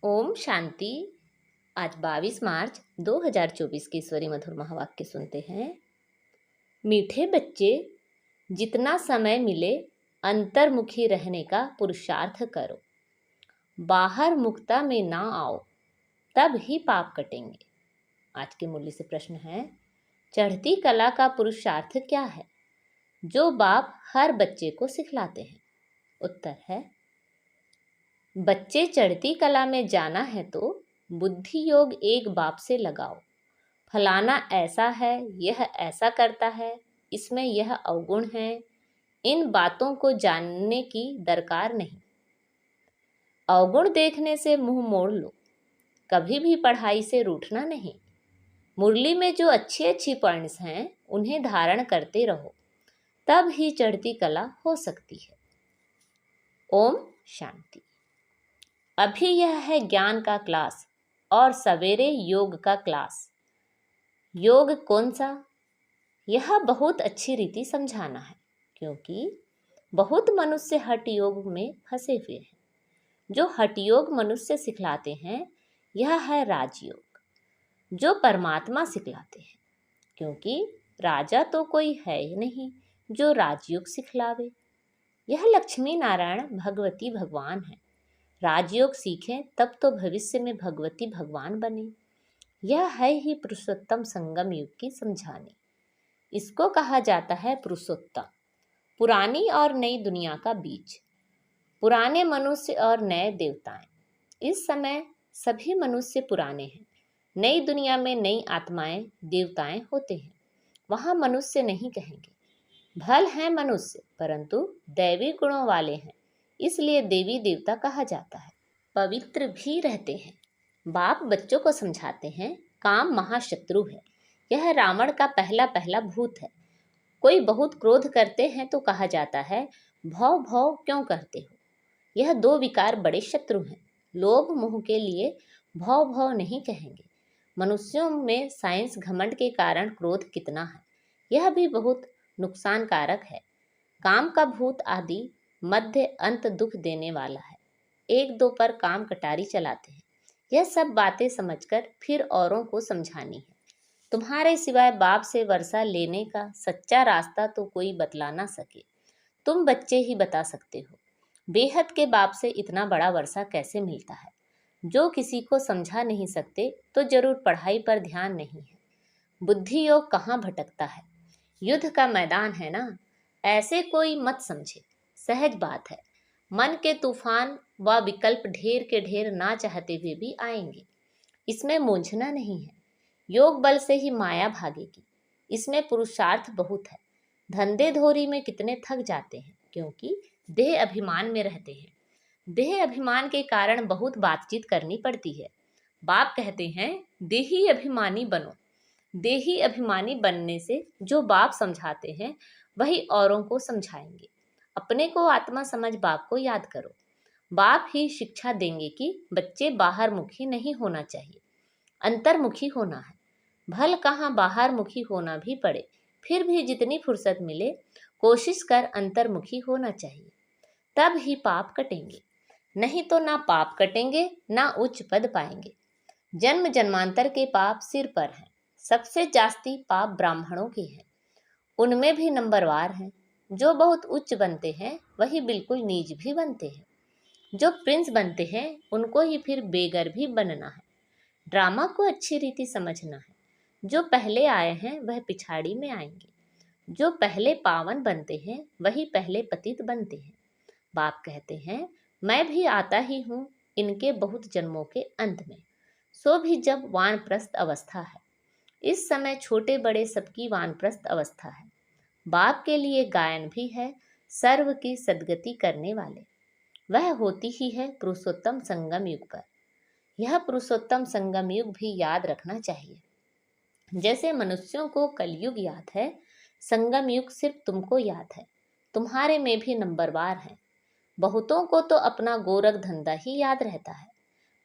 ओम शांति। आज 22 मार्च 2024 के ईश्वरी मधुर महावाक्य सुनते हैं। मीठे बच्चे, जितना समय मिले अंतर्मुखी रहने का पुरुषार्थ करो। बाहर मुक्ता में ना आओ, तब ही पाप कटेंगे। आज के मूल्य से प्रश्न है, चढ़ती कला का पुरुषार्थ क्या है जो बाप हर बच्चे को सिखलाते हैं? उत्तर है, बच्चे चढ़ती कला में जाना है तो बुद्धि योग एक बाप से लगाओ। फलाना ऐसा है, यह ऐसा करता है, इसमें यह अवगुण है, इन बातों को जानने की दरकार नहीं। अवगुण देखने से मुंह मोड़ लो, कभी भी पढ़ाई से रूठना नहीं। मुरली में जो अच्छी अच्छी पॉइंट्स हैं उन्हें धारण करते रहो, तब ही चढ़ती कला हो सकती है। ओम शांति। अभी यह है ज्ञान का क्लास और सवेरे योग का क्लास। योग कौन सा? यह बहुत अच्छी रीति समझाना है, क्योंकि बहुत मनुष्य हठ योग में फंसे हुए हैं। जो हठ योग मनुष्य सिखलाते हैं यह है राजयोग, जो परमात्मा सिखलाते हैं, क्योंकि राजा तो कोई है ही नहीं जो राजयोग सिखलावे। यह लक्ष्मी नारायण भगवती भगवान है। राजयोग सीखें तब तो भविष्य में भगवती भगवान बने। यह है ही पुरुषोत्तम संगम युग की समझानी। इसको कहा जाता है पुरुषोत्तम, पुरानी और नई दुनिया का बीज, पुराने मनुष्य और नए देवताएं। इस समय सभी मनुष्य पुराने हैं। नई दुनिया में नई आत्माएं देवताएं होते हैं। वहाँ मनुष्य नहीं कहेंगे। भल हैं मनुष्य, परंतु दैवी गुणों वाले हैं, इसलिए देवी देवता कहा जाता है। पवित्र भी रहते हैं। बाप बच्चों को समझाते हैं, काम महाशत्रु है। यह रावण का पहला पहला भूत है। कोई बहुत क्रोध करते हैं तो कहा जाता है, भौ भौ क्यों करते हो? यह दो विकार बड़े शत्रु हैं। लोभ मोह के लिए भौ भौ नहीं कहेंगे। मनुष्यों में साइंस घमंड के कारण क्रोध कितना है, यह भी बहुत नुकसानकारक है। काम का भूत आदि मध्य अंत दुख देने वाला है। एक दो पर काम कटारी चलाते हैं। यह सब बातें समझकर फिर औरों को समझानी है। तुम्हारे सिवाय बाप से वर्षा लेने का सच्चा रास्ता तो कोई बतला ना सके, तुम बच्चे ही बता सकते हो। बेहद के बाप से इतना बड़ा वर्षा कैसे मिलता है? जो किसी को समझा नहीं सकते तो जरूर पढ़ाई पर ध्यान नहीं है। बुद्धि योग कहाँ भटकता है? युद्ध का मैदान है ना, ऐसे कोई मत समझे। सहज बात है, मन के तूफान व विकल्प ढेर के ढेर ना चाहते हुए भी आएंगे। इसमें मूंझना नहीं है। योग बल से ही माया भागेगी। इसमें पुरुषार्थ बहुत है। धंधे धोरी में कितने थक जाते हैं, क्योंकि देह अभिमान में रहते हैं। देह अभिमान के कारण बहुत बातचीत करनी पड़ती है। बाप कहते हैं, देही अभिमानी बनो। देही अभिमानी बनने से जो बाप समझाते हैं वही औरों को समझाएंगे। अपने को आत्मा समझ बाप को याद करो। बाप ही शिक्षा देंगे कि बच्चे बाहर मुखी नहीं होना चाहिए, अंतर्मुखी होना है। भल कहाँ बाहर मुखी होना भी पड़े, फिर भी जितनी फुर्सत मिले कोशिश कर अंतर्मुखी होना चाहिए, तब ही पाप कटेंगे। नहीं तो ना पाप कटेंगे ना उच्च पद पाएंगे। जन्म जन्मांतर के पाप सिर पर हैं। सबसे जास्ती पाप ब्राह्मणों के हैं, उनमें भी नंबरवार हैं। जो बहुत उच्च बनते हैं वही बिल्कुल नीच भी बनते हैं। जो प्रिंस बनते हैं उनको ही फिर बेगर भी बनना है। ड्रामा को अच्छी रीति समझना है। जो पहले आए हैं वह पिछाड़ी में आएंगे। जो पहले पावन बनते हैं वही पहले पतित बनते हैं। बाप कहते हैं, मैं भी आता ही हूँ इनके बहुत जन्मों के अंत में, सो भी जब वानप्रस्थ अवस्था है। इस समय छोटे बड़े सबकी वानप्रस्थ अवस्था है। बाप के लिए गायन भी है, सर्व की सद्गति करने वाले। वह होती ही है पुरुषोत्तम संगम युग पर। यह पुरुषोत्तम संगम युग भी याद रखना चाहिए। जैसे मनुष्यों को कलयुग याद है, संगम युग सिर्फ तुमको याद है। तुम्हारे में भी नंबरवार है। बहुतों को तो अपना गोरख धंधा ही याद रहता है।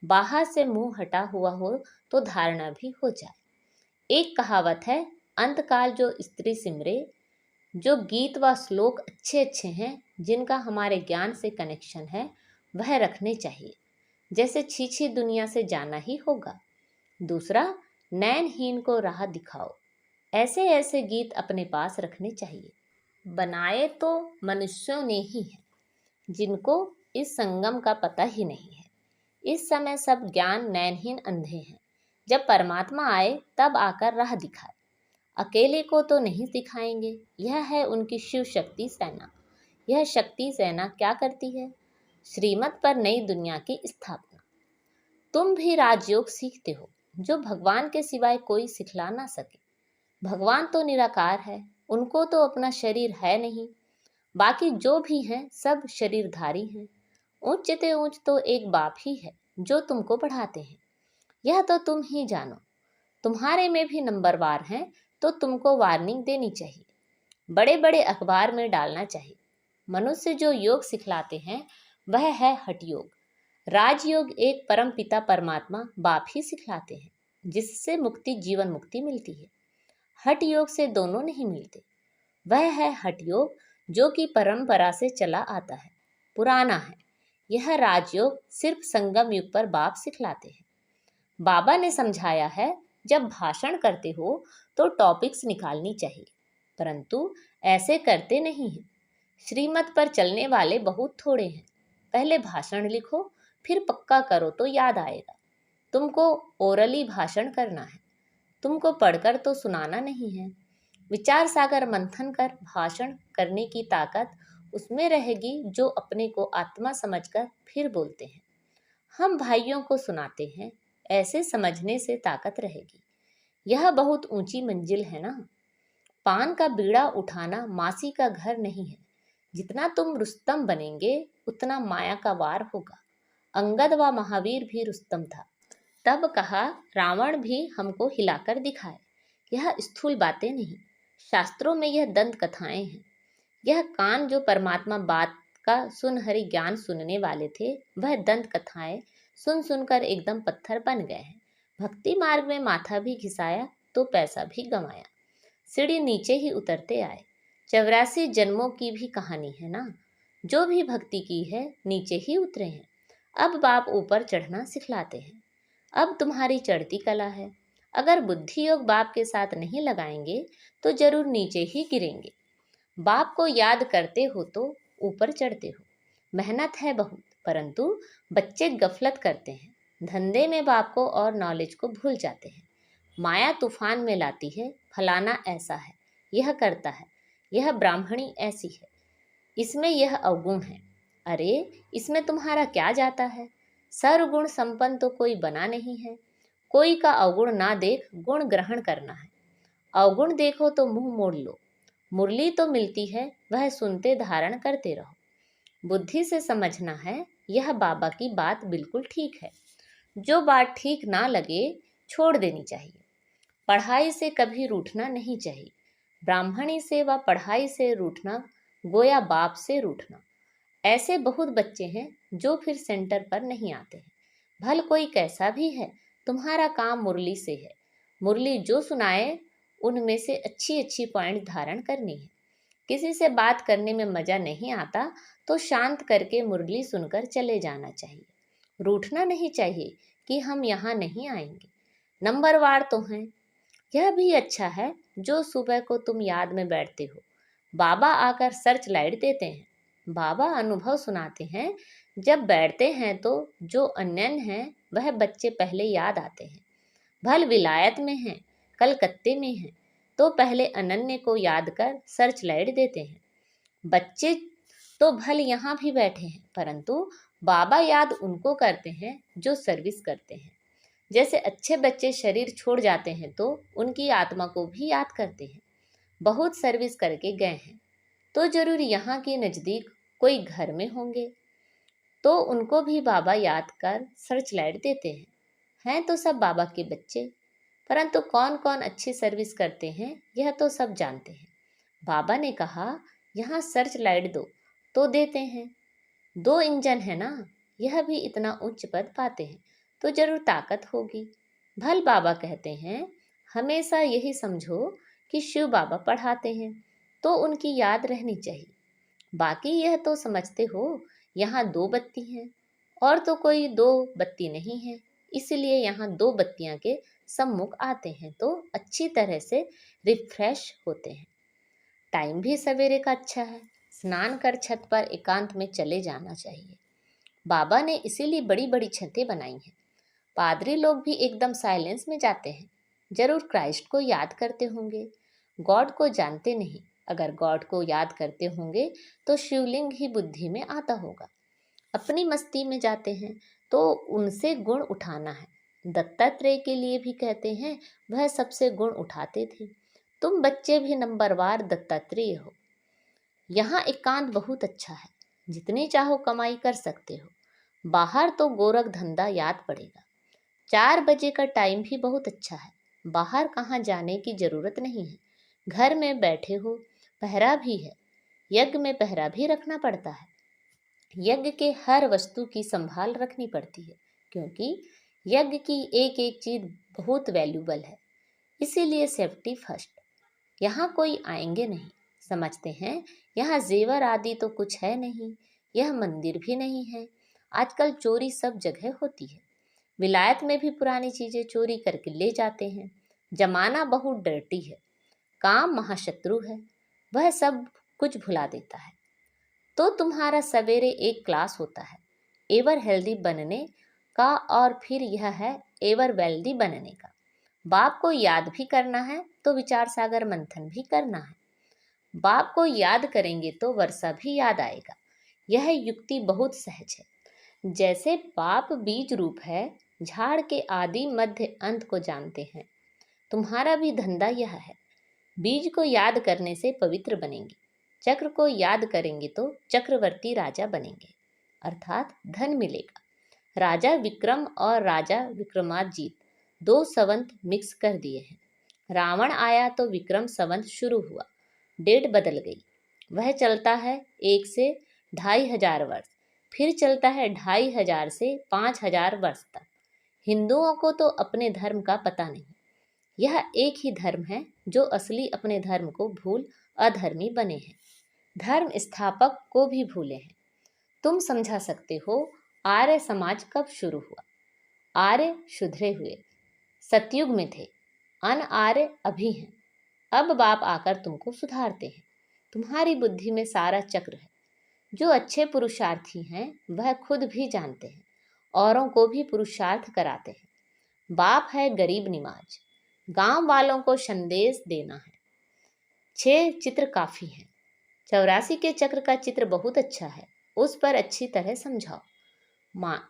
बाहर से मुंह हटा हुआ हो तो धारणा भी हो जाए। एक कहावत है, अंतकाल जो स्त्री सिमरे। जो गीत व श्लोक अच्छे अच्छे हैं, जिनका हमारे ज्ञान से कनेक्शन है, वह रखने चाहिए। जैसे छी दुनिया से जाना ही होगा। दूसरा, नैनहीन को राह दिखाओ। ऐसे ऐसे गीत अपने पास रखने चाहिए। बनाए तो मनुष्यों ने ही है, जिनको इस संगम का पता ही नहीं है। इस समय सब ज्ञान नैनहीन अंधे हैं। जब परमात्मा आए तब आकर राह दिखाए। अकेले को तो नहीं दिखाएंगे। यह है उनकी शिव शक्ति सेना। यह शक्ति सेना क्या करती है? श्रीमत पर नई दुनिया की स्थापना। तुम भी राजयोग सीखते हो, जो भगवान के सिवाय कोई सिखला ना सके। भगवान तो निराकार है, उनको तो अपना शरीर है नहीं। बाकी जो भी हैं सब शरीरधारी हैं। ऊंच ते ऊंच तो एक बाप ही है, जो तुमको पढ़ाते हैं। यह तो तुम ही जानो। तुम्हारे में भी नंबरवार हैं, तो तुमको वार्निंग देनी चाहिए। बड़े बड़े अखबार में डालना चाहिए। मनुष्य जो योग सिखलाते हैं वह है हठयोग। राजयोग एक परम पिता परमात्मा बाप ही सिखलाते हैं, जिससे मुक्ति जीवन मुक्ति मिलती है। हठ योग से दोनों नहीं मिलते। वह है हठ योग, जो कि परंपरा से चला आता है, पुराना है। यह राजयोग सिर्फ संगम युग पर बाप सिखलाते हैं। बाबा ने समझाया है, जब भाषण करते हो तो टॉपिक्स निकालनी चाहिए, परंतु ऐसे करते नहीं हैं। श्रीमत पर चलने वाले बहुत थोड़े हैं। पहले भाषण लिखो, फिर पक्का करो तो याद आएगा। तुमको ओरली भाषण करना है, तुमको पढ़कर तो सुनाना नहीं है। विचार सागर मंथन कर भाषण करने की ताकत उसमें रहेगी जो अपने को आत्मा समझकर फिर बोलते हैं। हम भाइयों को सुनाते हैं, ऐसे समझने से ताकत रहेगी। यह बहुत ऊंची मंजिल है ना। पान का बीड़ा उठाना मासी का घर नहीं है। जितना तुम रुस्तम बनेंगे उतना माया का वार होगा। अंगद व महावीर भी रुस्तम था। तब कहा रावण भी हमको हिलाकर दिखाए। यह स्थूल बातें नहीं, शास्त्रों में यह दंत कथाएं हैं। यह कान जो परमात्मा बात का सुन हरि ज्ञान सुनने वाले थे, वह दंत कथाएं सुन सुनकर एकदम पत्थर बन गए हैं। भक्ति मार्ग में माथा भी घिसाया तो पैसा भी गंवाया। सीढ़ी नीचे ही उतरते आए। 84 जन्मों की भी कहानी है ना। जो भी भक्ति की है नीचे ही उतरे हैं। अब बाप ऊपर चढ़ना सिखलाते हैं। अब तुम्हारी चढ़ती कला है। अगर बुद्धि योग बाप के साथ नहीं लगाएंगे तो जरूर नीचे ही गिरेंगे। बाप को याद करते हो तो ऊपर चढ़ते हो। मेहनत है बहुत, परंतु बच्चे गफलत करते हैं। धंधे में बाप को और नॉलेज को भूल जाते हैं। माया तूफान में लाती है, फलाना ऐसा है, यह करता है, यह ब्राह्मणी ऐसी है, इसमें यह अवगुण है। अरे इसमें तुम्हारा क्या जाता है? सर्वगुण संपन्न तो कोई बना नहीं है। कोई का अवगुण ना देख गुण ग्रहण करना है। अवगुण देखो तो मुंह मोड़ लो। मुरली तो मिलती है, वह सुनते धारण करते रहो। बुद्धि से समझना है, यह बाबा की बात बिल्कुल ठीक है। जो बात ठीक ना लगे छोड़ देनी चाहिए। पढ़ाई से कभी रूठना नहीं चाहिए। ब्राह्मणी से व पढ़ाई से रूठना गोया बाप से रूठना। ऐसे बहुत बच्चे हैं जो फिर सेंटर पर नहीं आते हैं। भल कोई कैसा भी है, तुम्हारा काम मुरली से है। मुरली जो सुनाए उनमें से अच्छी अच्छी पॉइंट धारण करनी है। किसी से बात करने में मजा नहीं आता तो शांत करके मुरली सुनकर चले जाना चाहिए। रूठना नहीं चाहिए कि हम यहाँ नहीं आएंगे। नंबरवार तो हैं। यह भी अच्छा है जो सुबह को तुम याद में बैठते हो। बाबा आकर सर्च लाइट देते हैं। बाबा अनुभव सुनाते हैं। जब बैठते हैं तो जो अन्यन है वह बच्चे पहले याद आते हैं। भल विलायत में हैं, कलकत्ते में हैं, तो पहले अनन्य को याद कर सर्च लाइट देते हैं। बच्चे तो भल यहाँ भी बैठे हैं, परंतु बाबा याद उनको करते हैं जो सर्विस करते हैं। जैसे अच्छे बच्चे शरीर छोड़ जाते हैं तो उनकी आत्मा को भी याद करते हैं। बहुत सर्विस करके गए हैं तो जरूर यहाँ के नज़दीक कोई घर में होंगे, तो उनको भी बाबा याद कर सर्च लाइट देते हैं तो सब बाबा के बच्चे। परंतु कौन कौन अच्छी सर्विस करते हैं यह तो सब जानते हैं। बाबा ने कहा यहाँ सर्च लाइट दो तो देते हैं। 2 इंजन है ना, यह भी इतना उच्च पद पाते हैं तो जरूर ताकत होगी। भल बाबा कहते हैं हमेशा यही समझो कि शिव बाबा पढ़ाते हैं तो उनकी याद रहनी चाहिए। बाकी यह तो समझते हो यहाँ 2 बत्ती हैं और तो कोई दो बत्ती नहीं है, इसलिए यहाँ दो बत्तियां के सम्मुख आते हैं तो अच्छी तरह से रिफ्रेश होते हैं। टाइम भी सवेरे का अच्छा है, स्नान कर छत पर एकांत में चले जाना चाहिए। बाबा ने इसीलिए बड़ी बड़ी छतें बनाई हैं। पादरी लोग भी एकदम साइलेंस में जाते हैं। जरूर क्राइस्ट को याद करते होंगे, गॉड को जानते नहीं। अगर गॉड को याद करते होंगे तो शिवलिंग ही बुद्धि में आता होगा। अपनी मस्ती में जाते हैं तो उनसे गुण उठाना है। दत्तात्रेय के लिए भी कहते हैं, वह सबसे गुण उठाते थे। तुम बच्चे भी नंबरवार दत्तात्रेय हो। यहाँ एकांत बहुत अच्छा है, जितनी चाहो कमाई कर सकते हो। बाहर तो गोरख धंधा याद पड़ेगा। 4 बजे का टाइम भी बहुत अच्छा है, बाहर कहाँ जाने की जरूरत नहीं है। घर में बैठे हो, पहरा भी है। यज्ञ में पहरा भी रखना पड़ता है। यज्ञ के हर वस्तु की संभाल रखनी पड़ती है, क्योंकि यज्ञ की एक एक चीज बहुत वैल्यूबल है। इसीलिए सेफ्टी फर्स्ट। यहाँ कोई आएंगे नहीं, समझते हैं यहाँ जेवर आदि तो कुछ है नहीं। यह मंदिर भी नहीं है। आजकल चोरी सब जगह होती है। विलायत में भी पुरानी चीजें चोरी करके ले जाते हैं। जमाना बहुत डर्टी है, काम महाशत्रु है, वह सब कुछ भुला देता है। तो तुम्हारा सवेरे एक क्लास होता है एवर हेल्दी बनने का, और फिर यह है एवर वेल्दी बनने का। बाप को याद भी करना है तो विचार सागर मंथन भी करना है। बाप को याद करेंगे तो वर्षा भी याद आएगा। यह युक्ति बहुत सहज है। जैसे बाप बीज रूप है, झाड़ के आदि मध्य अंत को जानते हैं। तुम्हारा भी धंधा यह है। बीज को याद करने से पवित्र बनेंगे, चक्र को याद करेंगे तो चक्रवर्ती राजा बनेंगे, अर्थात धन मिलेगा। राजा विक्रम और राजा विक्रमाजीत दो संवत मिक्स कर दिए हैं। रावण आया तो विक्रम संवत शुरू हुआ, डेट बदल गई। वह चलता है 1 से 2500 वर्ष, फिर चलता है 2500 से 5000 वर्ष तक। हिंदुओं को तो अपने धर्म का पता नहीं। यह एक ही धर्म है जो असली अपने धर्म को भूल अधर्मी बने हैं, धर्म स्थापक को भी भूले हैं। तुम समझा सकते हो आर्य समाज कब शुरू हुआ। आर्य शुधरे हुए सतयुग में थे, अन आर्य अभी हैं। अब बाप आकर तुमको सुधारते हैं। तुम्हारी बुद्धि में सारा चक्र है। जो अच्छे पुरुषार्थी हैं वह खुद भी जानते हैं, औरों को भी पुरुषार्थ कराते हैं। बाप है गरीब निवाज, गांव वालों को संदेश देना है। 6 चित्र काफी हैं। 84 के चक्र का चित्र बहुत अच्छा है, उस पर अच्छी तरह समझाओ।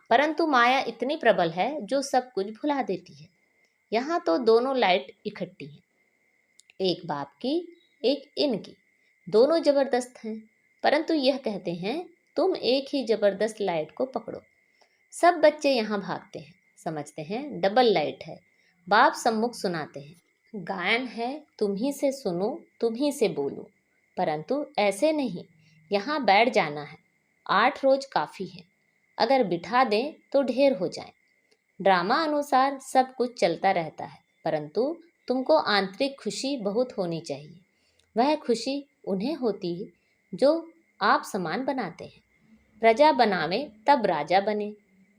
परंतु माया इतनी प्रबल है जो सब कुछ भुला देती है। यहाँ तो दोनों लाइट इकट्ठी हैं, एक बाप की एक इनकी। दोनों जबरदस्त हैं, परंतु यह कहते हैं तुम एक ही जबरदस्त लाइट को पकड़ो। सब बच्चे यहाँ भागते हैं, समझते हैं डबल लाइट है। बाप सम्मुख सुनाते हैं, गायन है तुम ही से सुनो तुम ही से बोलो। परंतु ऐसे नहीं, यहाँ बैठ जाना है। 8 रोज काफ़ी है, अगर बिठा दें तो ढेर हो जाए। ड्रामा अनुसार सब कुछ चलता रहता है, परंतु तुमको आंतरिक खुशी बहुत होनी चाहिए। वह खुशी उन्हें होती है जो आप समान बनाते हैं। प्रजा बनावे तब राजा बने।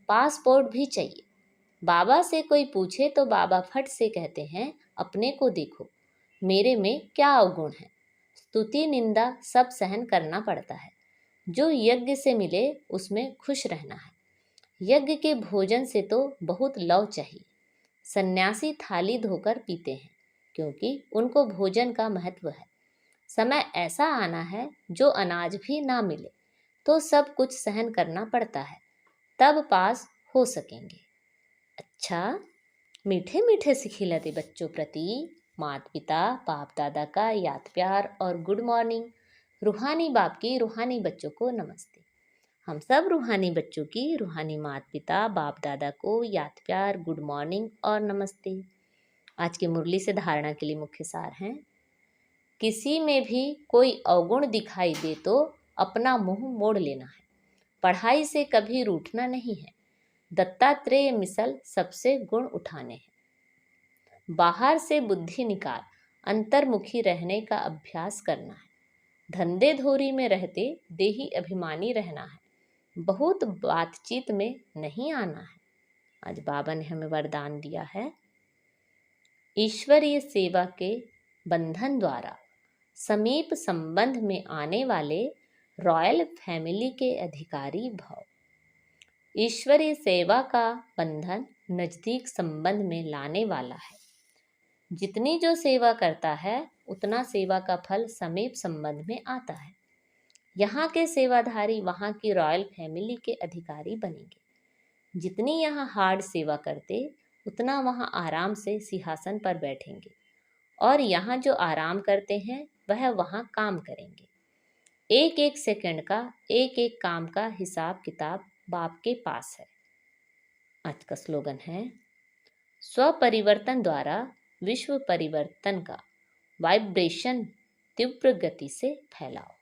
पासपोर्ट भी चाहिए। बाबा से कोई पूछे तो बाबा फट से कहते हैं, अपने को देखो, मेरे में क्या अवगुण है। स्तुति निंदा सब सहन करना पड़ता है। जो यज्ञ से मिले उसमें खुश रहना है। यज्ञ के भोजन से तो बहुत लव चाहिए। सन्यासी थाली धोकर पीते हैं, क्योंकि उनको भोजन का महत्व है। समय ऐसा आना है जो अनाज भी ना मिले तो सब कुछ सहन करना पड़ता है, तब पास हो सकेंगे। अच्छा, मीठे मीठे से खिलाते बच्चों प्रति माता पिता बाप दादा का याद प्यार और गुड मॉर्निंग। रूहानी बाप की रूहानी बच्चों को नमस्ते। हम सब रूहानी बच्चों की रूहानी माता पिता बाप दादा को याद प्यार गुड मॉर्निंग और नमस्ते। आज की मुरली से धारणा के लिए मुख्य सार हैं, किसी में भी कोई अवगुण दिखाई दे तो अपना मुंह मोड़ लेना है। पढ़ाई से कभी रूठना नहीं है। दत्तात्रेय मिसल सबसे गुण उठाने हैं। बाहर से बुद्धि निकाल अंतर्मुखी रहने का अभ्यास करना है। धंधे धोरी में रहते देही अभिमानी रहना है। बहुत बातचीत में नहीं आना है। आज बाबा ने हमें वरदान दिया है, ईश्वरीय सेवा के बंधन द्वारा समीप संबंध में आने वाले रॉयल फैमिली के अधिकारी भव। ईश्वरीय सेवा का बंधन नजदीक संबंध में लाने वाला है। जितनी जो सेवा करता है उतना सेवा का फल समीप संबंध में आता है। यहाँ के सेवाधारी वहाँ की रॉयल फैमिली के अधिकारी बनेंगे। जितनी यहाँ हार्ड सेवा करते उतना वहाँ आराम से सिंहासन पर बैठेंगे, और यहाँ जो आराम करते हैं वह वहाँ काम करेंगे। एक एक सेकंड का, एक एक काम का हिसाब किताब बाप के पास है। आज का स्लोगन है, स्व परिवर्तन द्वारा विश्व परिवर्तन का वाइब्रेशन तीव्र गति से फैलाओ।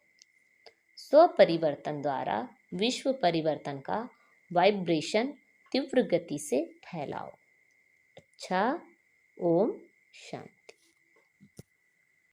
स्व परिवर्तन द्वारा विश्व परिवर्तन का वाइब्रेशन तीव्र गति से फैलाओ। अच्छा, ओम शांति।